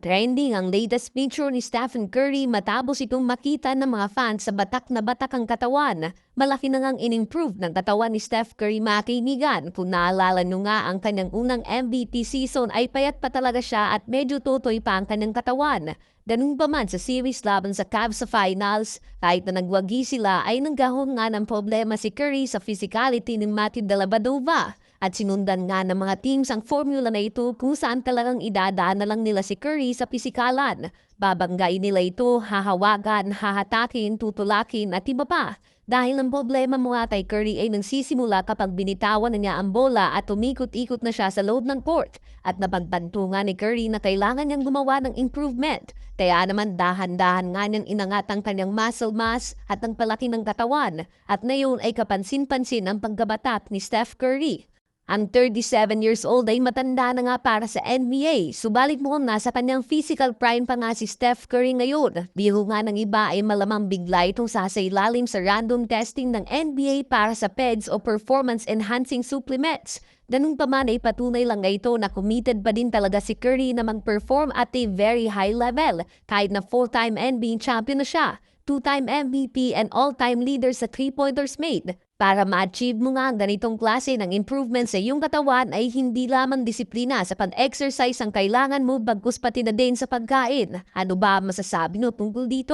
trending ang latest picture ni Stephen Curry matapos itong makita ng mga fans sa batak na batak ang katawan. Malaki na ngang in-improve ng katawan ni Steph Curry, mga kaibigan. Kung naalala nyo nga ang kanyang unang MVP season ay payat pa talaga siya at medyo tutoy pa ang kanyang katawan. Ganun pa man sa series laban sa Cavs sa finals, kahit na nagwagi sila ay nanggahon nga ng problema si Curry sa physicality ni Matthew Dellavedova. At sinundan nga ng mga teams ang formula na ito kung saan talagang idadaan na lang nila si Curry sa pisikalan. Babanggain nila ito, hahawagan, hahatakin, tutulakin at iba pa. Dahil ang problema mo nga kay Curry ay nagsisimula kapag binitawan na niya ang bola at umikot-ikot na siya sa loob ng court. At napagtanto nga ni Curry na kailangan niyang gumawa ng improvement. Kaya naman dahan-dahan nga niyang inangat ang kanyang muscle mass at ang palaki ng katawan. At ngayon ay kapansin-pansin ang pagkabatak ni Steph Curry. Ang 37 years old ay matanda na nga para sa NBA. Subalit mukhang nasa kanyang physical prime pa nga si Steph Curry ngayon. Biro nga ng iba ay malamang bigla itong sasailalim sa random testing ng NBA para sa PEDS o Performance Enhancing Supplements. Ganun pa man ay patunay lang nga ito na committed pa din talaga si Curry na mag-perform at a very high level kahit na full-time NBA champion na siya. Two-time MVP and all-time leader sa three-pointers made. Para ma-achieve mo nga ang ganitong klase ng improvement sa iyong katawan ay hindi lamang disiplina sa pag-exercise ang kailangan mo bagkus pati na din sa pagkain. Ano ba masasabi mo tungkol dito?